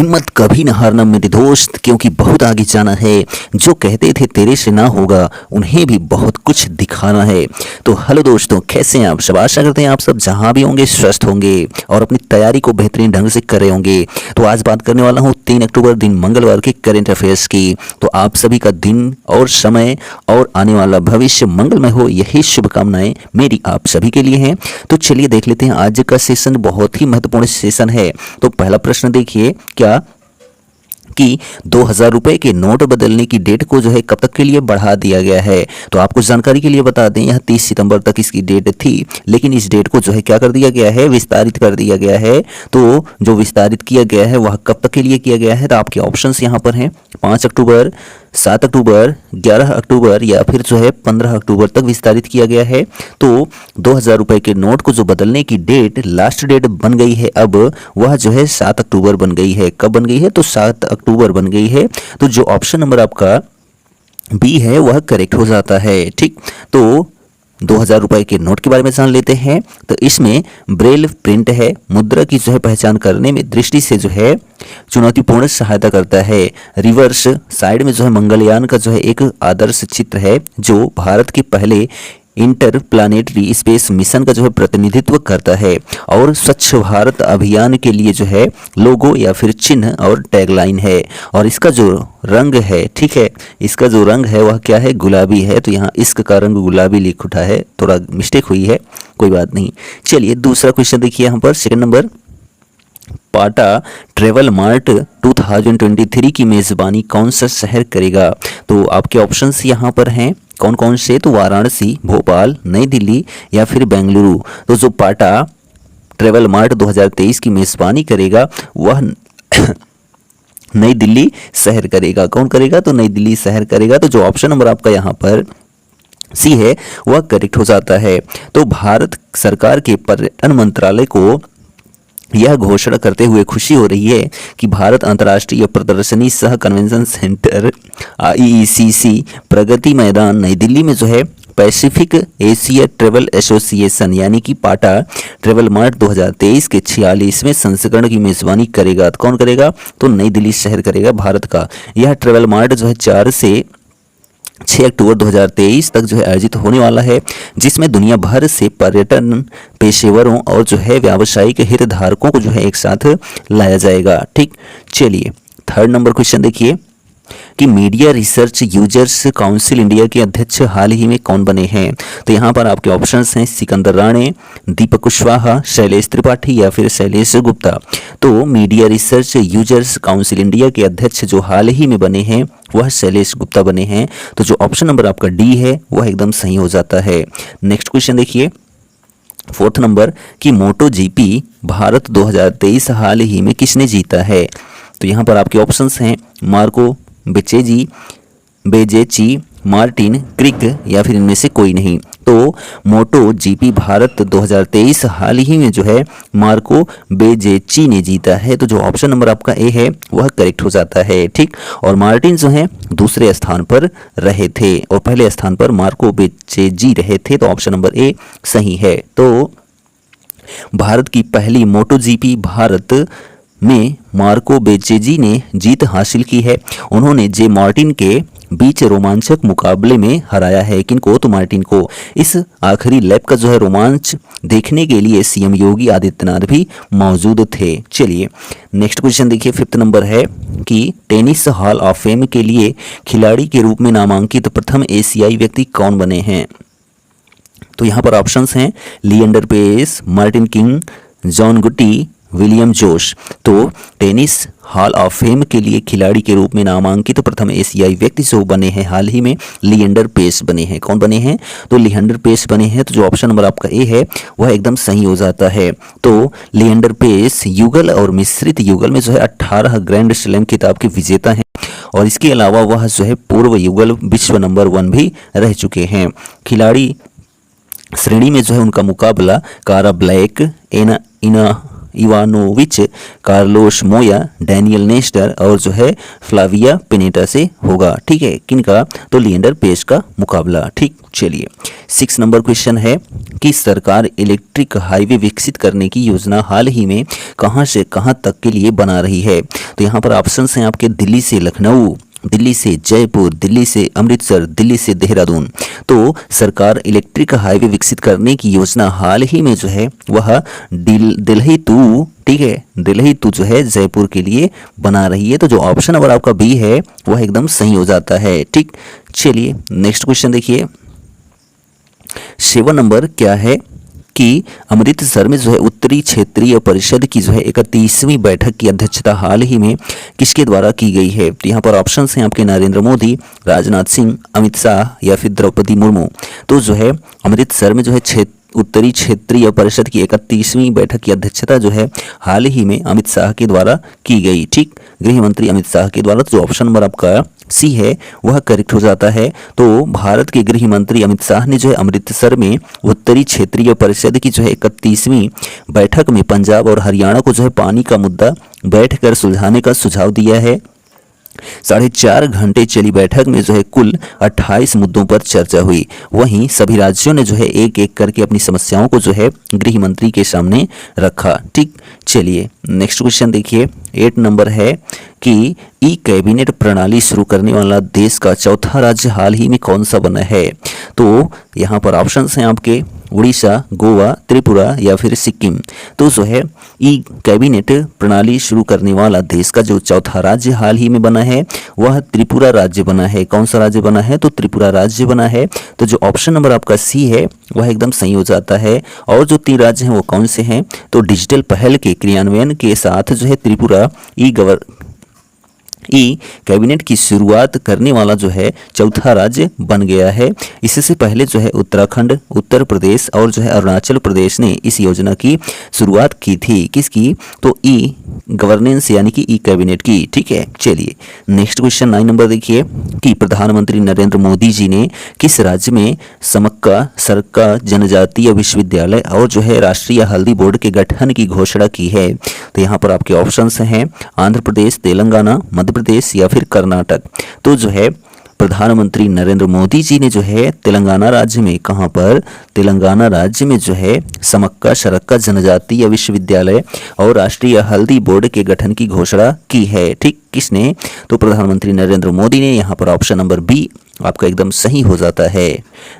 हिम्मत कभी न हारना मेरे दोस्त, क्योंकि बहुत आगे जाना है। जो कहते थे तेरे से ना होगा, उन्हें भी बहुत कुछ दिखाना है। तो हेलो दोस्तों, कैसे हैं आप सब? आशा करते हैं आप सब जहां भी होंगे स्वस्थ होंगे और अपनी तैयारी को बेहतरीन ढंग से कर रहे होंगे। तो आज बात करने वाला हूं 3 अक्टूबर दिन मंगलवार के करंट अफेयर्स की। तो आप सभी का दिन और समय और आने वाला भविष्य मंगलमय हो, यही शुभकामनाएं मेरी आप सभी के लिए हैं। तो चलिए देख लेते हैं आज का सेशन, बहुत ही महत्वपूर्ण सेशन है। तो पहला प्रश्न देखिए क्या कि 2000 रुपए के नोट बदलने की डेट को जो है कब तक के लिए बढ़ा दिया गया है। तो आपको जानकारी के लिए बता दें, यह 30 सितंबर तक इसकी डेट थी, लेकिन इस डेट को जो है क्या कर दिया गया है, विस्तारित कर दिया गया है। तो जो विस्तारित किया गया है वह कब तक के लिए किया गया है, तो आपके ऑप्शंस यहाँ पर हैं 5 अक्टूबर, 7 अक्टूबर, 11 अक्टूबर या फिर जो है 15 अक्टूबर तक विस्तारित किया गया है। तो 2000 रुपए के नोट को जो बदलने की डेट, लास्ट डेट बन गई है अब, वह जो है 7 अक्टूबर बन गई है। कब बन गई है, तो 7 अक्टूबर बन गई है। तो जो ऑप्शन नंबर आपका बी है वह करेक्ट हो जाता है। ठीक, तो 2000 रुपए के नोट के बारे में जान लेते हैं। तो इसमें ब्रेल प्रिंट है, मुद्रा की जो है पहचान करने में दृष्टि से जो है चुनौतीपूर्ण सहायता करता है। रिवर्स साइड में जो है मंगलयान का जो है एक आदर्श चित्र है, जो भारत के पहले इंटर प्लानेटरी स्पेस मिशन का जो है प्रतिनिधित्व करता है। और स्वच्छ भारत अभियान के लिए जो है लोगो या फिर चिन्ह और टैगलाइन है। और इसका जो रंग है, ठीक है, इसका जो रंग है वह क्या है, गुलाबी है। तो यहाँ इश्क का रंग गुलाबी लिख उठा है, थोड़ा मिस्टेक हुई है, कोई बात नहीं। चलिए दूसरा क्वेश्चन देखिए यहाँ पर, सेकंड नंबर, पाटा ट्रेवल मार्ट 2023 की मेजबानी कौन सा शहर करेगा। तो आपके ऑप्शंस यहाँ पर हैं कौन कौन से, तो वाराणसी, भोपाल, नई दिल्ली या फिर बेंगलुरु। तो जो पाटा ट्रेवल मार्ट 2023 की मेजबानी करेगा वह नई दिल्ली शहर करेगा। कौन करेगा, तो नई दिल्ली शहर करेगा। तो जो ऑप्शन नंबर आपका यहाँ पर सी है वह करेक्ट हो जाता है। तो भारत सरकार के पर्यटन मंत्रालय को यह घोषणा करते हुए खुशी हो रही है कि भारत अंतर्राष्ट्रीय प्रदर्शनी सह convention centre IECC Pragati Maidan नई दिल्ली में जो है पैसिफिक एशिया ट्रेवल एसोसिएशन यानी कि पाटा ट्रेवल मार्ट 2023 के 46वें संस्करण की मेजबानी करेगा। तो कौन करेगा, तो नई दिल्ली शहर करेगा भारत का। यह ट्रेवल मार्ट जो है 4 से 6 अक्टूबर 2023 तक जो है आयोजित होने वाला है, जिसमें दुनिया भर से पर्यटन पेशेवरों और जो है व्यावसायिक हितधारकों को जो है एक साथ लाया जाएगा। ठीक, चलिए थर्ड नंबर क्वेश्चन देखिए कि media research users council India के अध्यक्ष हाल ही में कौन बने हैं। तो यहाँ पर आपके ऑप्शंस हैं सिकंदर राणे, दीपक कुशवाहा, शैलेश त्रिपाठी या फिर शैलेश गुप्ता। तो media research users council India के अध्यक्ष जो हाल ही में बने हैं वह शैलेश गुप्ता बने हैं। तो जो ऑप्शन नंबर आपका डी है वह एकदम सही हो जाता है। नेक्स्ट क्वेश्चन देखिए, फोर्थ नंबर कि मोटो जीपी भारत 2023 हाल ही में किसने जीता है। तो यहाँ पर आपके ऑप्शंस हैं मार्को बेजेची, मार्टिन क्रिक या फिर इनमें से कोई नहीं। तो मोटो जीपी भारत 2023 हाल ही में जो है मार्को बेजेची ने जीता है। तो जो ऑप्शन नंबर आपका ए है वह करेक्ट हो जाता है। ठीक, और मार्टिन जो है दूसरे स्थान पर रहे थे और पहले स्थान पर मार्को बेजेजी रहे थे। तो ऑप्शन नंबर ए सही है। तो भारत की पहली मोटो जीपी भारत में मार्को बेजेजी ने जीत हासिल की है। उन्होंने जे मार्टिन के बीच रोमांचक मुकाबले में हराया है। किनको, तो मार्टिन को। इस आखिरी लैप का जो है रोमांच देखने के लिए सीएम योगी आदित्यनाथ भी मौजूद थे। चलिए नेक्स्ट क्वेश्चन देखिए, फिफ्थ नंबर है कि टेनिस हॉल ऑफ फेम के लिए खिलाड़ी के रूप में नामांकित प्रथम एशियाई व्यक्ति कौन बने हैं। तो यहाँ पर ऑप्शंस हैं Leander Paes, Martin King, John Gotti, William Josh. तो टेनिस हॉल ऑफ फेम के लिए खिलाड़ी के रूप में नामांकित प्रथम एशियाई व्यक्ति जो बने हैं हाल ही में, लिएंडर पेस बने हैं। कौन बने हैं, तो लिएंडर पेस बने हैं। तो जो ऑप्शन नंबर आपका ए है वह एकदम सही हो जाता है। तो लिएंडर पेस युगल और मिश्रित युगल में जो है 18 ग्रैंड स्लैम खिताब के विजेता हैं और इसके अलावा वह जो है पूर्व युगल विश्व नंबर 1 भी रह चुके हैं। खिलाड़ी श्रेणी में जो है उनका मुकाबला Cara Black, Ivanovic, Carlos Moya, Daniel Nestor और जो है फ्लाविया पिनेटा से होगा। ठीक है, किनका? तो लिएंडर पेस का मुकाबला। ठीक, चलिए 6 नंबर क्वेश्चन है कि सरकार इलेक्ट्रिक हाईवे विकसित करने की योजना हाल ही में कहां से कहां तक के लिए बना रही है? तो यहाँ पर ऑप्शंस हैं आपके दिल्ली से लखनऊ, दिल्ली से जयपुर, दिल्ली से अमृतसर, दिल्ली से देहरादून। तो सरकार इलेक्ट्रिक हाईवे विकसित करने की योजना हाल ही में जो है वह दिल्ली टू, ठीक है, दिल्ली टू जो है जयपुर के लिए बना रही है। तो जो ऑप्शन नंबर आपका बी है वह एकदम सही हो जाता है। ठीक, चलिए नेक्स्ट क्वेश्चन देखिए 7 नंबर क्या है कि अमृतसर में जो है उत्तरी क्षेत्रीय परिषद की जो है 31वीं बैठक की अध्यक्षता हाल ही में किसके द्वारा की गई है? तो यहाँ पर ऑप्शंस हैं आपके नरेंद्र मोदी, राजनाथ सिंह, अमित शाह या फिर द्रौपदी मुर्मू। तो जो है अमृतसर में जो है उत्तरी क्षेत्रीय परिषद की 31वीं बैठक की अध्यक्षता जो है हाल ही में अमित शाह के द्वारा की गई। ठीक, गृह मंत्री अमित शाह के द्वारा। तो जो ऑप्शन नंबर आपका सी है वह करेक्ट हो जाता है। तो भारत के गृह मंत्री अमित शाह ने जो है अमृतसर में उत्तरी क्षेत्रीय परिषद की जो है 31वीं बैठक में पंजाब और हरियाणा को जो है पानी का मुद्दा बैठकर सुलझाने का सुझाव दिया है। 4.5 घंटे चली बैठक में जो है कुल 28 मुद्दों पर चर्चा हुई। वहीं सभी राज्यों ने जो है एक एक करके अपनी समस्याओं को जो है गृह मंत्री के सामने रखा। ठीक, चलिए नेक्स्ट क्वेश्चन देखिए 8 नंबर है कि ई कैबिनेट प्रणाली शुरू करने वाला देश का चौथा राज्य हाल ही में कौन सा बना है? तो यहाँ पर ऑप्शंस हैं आपके उड़ीसा, गोवा, त्रिपुरा या फिर सिक्किम। तो जो है ई कैबिनेट प्रणाली शुरू करने वाला देश का जो चौथा राज्य हाल ही में बना है वह त्रिपुरा राज्य बना है। कौन सा राज्य बना है? तो त्रिपुरा राज्य बना है। तो जो ऑप्शन नंबर आपका सी है वह एकदम सही हो जाता है। और जो 3 राज्य हैं वो कौन से हैं? तो डिजिटल पहल के क्रियान्वयन के साथ जो है त्रिपुरा ई कैबिनेट की शुरुआत करने वाला जो है चौथा राज्य बन गया है। इससे पहले जो है उत्तराखंड, उत्तर प्रदेश और जो है अरुणाचल प्रदेश ने इस योजना की शुरुआत की थी। किसकी? तो ई गवर्नेंस यानी कि ई कैबिनेट की। ठीक है, चलिए नेक्स्ट क्वेश्चन 9 नंबर देखिए कि प्रधानमंत्री नरेंद्र मोदी जी ने किस राज्य में समक्का सरका जनजातीय विश्वविद्यालय और जो है राष्ट्रीय हल्दी बोर्ड के गठन की घोषणा की है? तो यहाँ पर आपके ऑप्शंस हैं आंध्र प्रदेश, तेलंगाना, मध्य प्रदेश या फिर कर्नाटक। तो जो है प्रधानमंत्री नरेंद्र मोदी जी ने जो है तेलंगाना राज्य में, कहां पर? तेलंगाना राज्य में जो है समक्का सरक्का जनजातीय विश्वविद्यालय और राष्ट्रीय हल्दी बोर्ड के गठन की घोषणा की है। ठीक, किसने? तो प्रधानमंत्री नरेंद्र मोदी ने। यहाँ पर ऑप्शन नंबर बी आपका एकदम सही हो जाता है।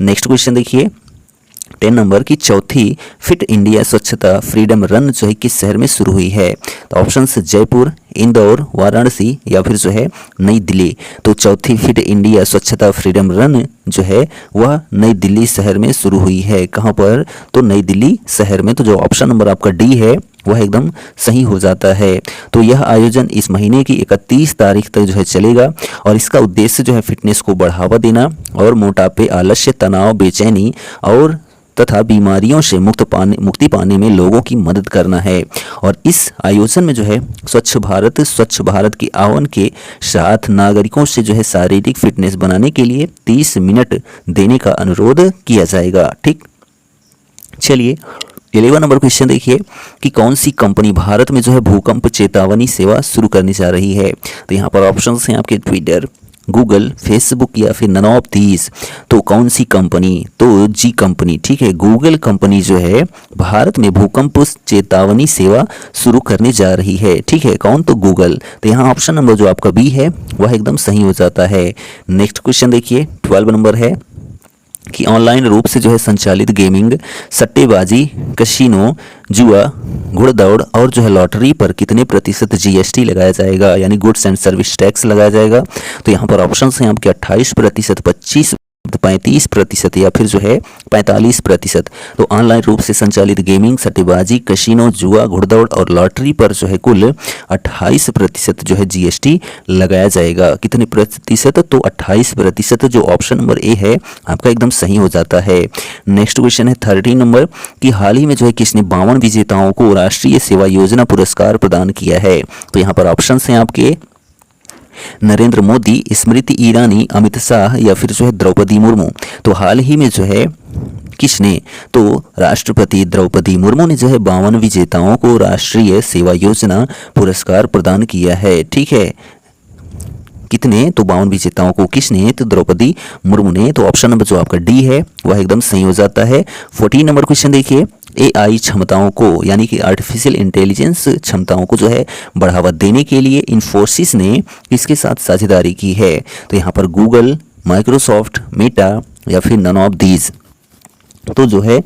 नेक्स्ट क्वेश्चन देखिए 10 नंबर की चौथी फिट इंडिया स्वच्छता फ्रीडम रन जो है किस शहर में शुरू हुई है? तो ऑप्शंस जयपुर, इंदौर, वाराणसी या फिर जो है नई दिल्ली। तो चौथी फिट इंडिया स्वच्छता फ्रीडम रन जो है वह नई दिल्ली शहर में शुरू हुई है। कहां पर? तो नई दिल्ली शहर में। तो जो ऑप्शन नंबर आपका डी है वह एकदम सही हो जाता है। तो यह आयोजन इस महीने की 31 तारीख तक जो है चलेगा और इसका उद्देश्य जो है फिटनेस को बढ़ावा देना और मोटापे, आलस्य, तनाव, बेचैनी और तथा बीमारियों से मुक्ति पाने में लोगों की मदद करना है। और इस आयोजन में जो है स्वच्छ भारत के आह्वान के साथ नागरिकों से जो है शारीरिक फिटनेस बनाने के लिए 30 मिनट देने का अनुरोध किया जाएगा। ठीक, चलिए 11 नंबर क्वेश्चन देखिए कि कौन सी कंपनी भारत में जो है भूकंप चेतावनी सेवा शुरू करने जा रही है? तो यहाँ पर ऑप्शंस हैं आपके ट्विटर, गूगल, फेसबुक या फिर नन ऑफ दीज। तो कौन सी कंपनी? तो जी कंपनी। ठीक है, गूगल कंपनी जो है भारत में भूकंप चेतावनी सेवा शुरू करने जा रही है। ठीक है, कौन? तो गूगल। तो यहाँ ऑप्शन नंबर जो आपका बी है वह एकदम सही हो जाता है। नेक्स्ट क्वेश्चन देखिए 12 नंबर है कि ऑनलाइन रूप से जो है संचालित गेमिंग, सट्टेबाजी, कसिनो, जुआ, घुड़दौड़ और जो है लॉटरी पर कितने प्रतिशत जीएसटी लगाया जाएगा यानी गुड्स एंड सर्विस टैक्स लगाया जाएगा? तो यहाँ पर ऑप्शंस हैं आपके 28%, 25%, 35% या फिर जो है 45%। तो ऑनलाइन रूप से संचालित गेमिंग, सट्टेबाजी, कसिनो, जुआ, घुड़दौड़ और लॉटरी पर जो है कुल 28% जो है जीएसटी लगाया जाएगा। कितने प्रतिशत? तो 28%। जो ऑप्शन नंबर ए है आपका एकदम सही हो जाता है। नेक्स्ट क्वेश्चन है 13 नंबर कि हाल ही में जो है किसने 52 विजेताओं को राष्ट्रीय सेवा योजना पुरस्कार प्रदान किया है? तो यहाँ पर ऑप्शन हैं आपके नरेंद्र मोदी, स्मृति ईरानी, अमित शाह या फिर जो है द्रौपदी मुर्मू। तो हाल ही में जो है किसने, तो राष्ट्रपति द्रौपदी मुर्मू ने जो है 52 विजेताओं को राष्ट्रीय सेवा योजना पुरस्कार प्रदान किया है। ठीक है, कितने, तो 52 विजेताओं को किसने, तो द्रौपदी मुर्मू ने। तो ऑप्शन नंबर जो आपका डी है वह एकदम सही हो जाता है। 14 नंबर क्वेश्चन देखिए, AI क्षमताओं को यानी कि आर्टिफिशियल इंटेलिजेंस क्षमताओं को जो है बढ़ावा देने के लिए इन्फोसिस ने किसके साथ साझेदारी की है। तो यहाँ पर गूगल, माइक्रोसॉफ्ट, मेटा या फिर नन ऑफ दीज। तो जो है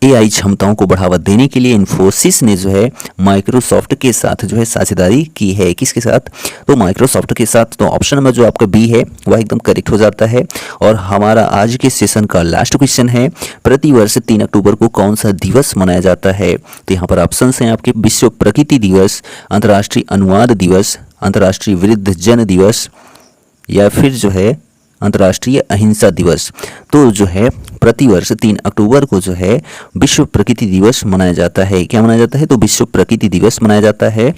AI क्षमताओं को बढ़ावा देने के लिए इन्फोसिस ने जो है माइक्रोसॉफ्ट के साथ जो है साझेदारी की है। किसके साथ, तो माइक्रोसॉफ्ट के साथ। तो ऑप्शन नंबर जो आपका बी है वह एकदम करेक्ट हो जाता है। और हमारा आज के सेशन का लास्ट क्वेश्चन है, प्रतिवर्ष 3 अक्टूबर को कौन सा दिवस मनाया जाता है। तो यहाँ पर ऑप्शन हैं आपके, विश्व प्रकृति दिवस, अंतर्राष्ट्रीय अनुवाद दिवस, अंतर्राष्ट्रीय वृद्धजन दिवस या फिर जो है अंतर्राष्ट्रीय अहिंसा दिवस। तो जो है प्रतिवर्ष 3 अक्टूबर को जो है विश्व प्रकृति दिवस मनाया जाता है। क्या मनाया जाता है, तो विश्व प्रकृति दिवस मनाया जाता है।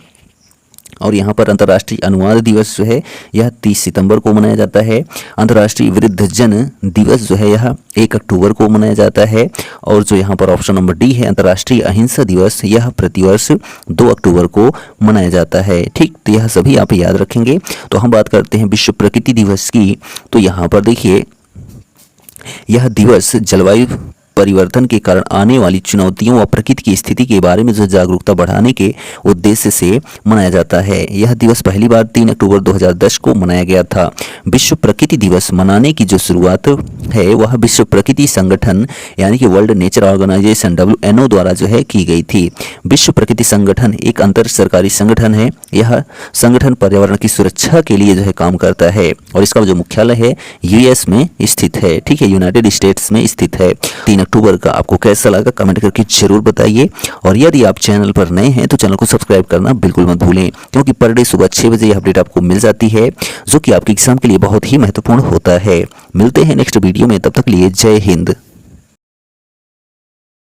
और यहाँ पर अंतर्राष्ट्रीय अनुवाद दिवस जो है यह 30 सितंबर को मनाया जाता है। अंतर्राष्ट्रीय वृद्धजन दिवस जो है यह 1 अक्टूबर को मनाया जाता है। और जो यहाँ पर ऑप्शन नंबर डी है, अंतर्राष्ट्रीय अहिंसा दिवस, यह प्रतिवर्ष 2 अक्टूबर को मनाया जाता है। ठीक, तो यह सभी आप याद रखेंगे। तो हम बात करते हैं विश्व प्रकृति दिवस की। तो यहाँ पर देखिए, यह दिवस जलवायु परिवर्तन के कारण आने वाली चुनौतियों व प्रकृति की स्थिति के बारे में जो जागरूकता बढ़ाने के उद्देश्य से मनाया जाता है। यह दिवस पहली बार 3 अक्टूबर 2010 को मनाया गया था। विश्व प्रकृति दिवस मनाने की जो शुरुआत है वह विश्व प्रकृति संगठन यानी कि वर्ल्ड नेचर ऑर्गेनाइजेशन WNO द्वारा जो है की गई थी। विश्व प्रकृति संगठन एक अंतर सरकारी संगठन है। यह संगठन पर्यावरण की सुरक्षा के लिए जो है काम करता है और इसका जो मुख्यालय है US में स्थित है। ठीक है, यूनाइटेड स्टेट्स में स्थित है। 3 अक्टूबर का आपको कैसा लगा कमेंट करके जरूर बताइए। और यदि आप चैनल पर नए हैं तो चैनल को सब्सक्राइब करना बिल्कुल मत भूलें, क्योंकि पर डे सुबह 6 बजे यह अपडेट आपको मिल जाती है जो कि आपके एग्जाम के लिए बहुत ही महत्वपूर्ण होता है। मिलते हैं नेक्स्ट वीडियो में, तब तक लिए जय हिंद।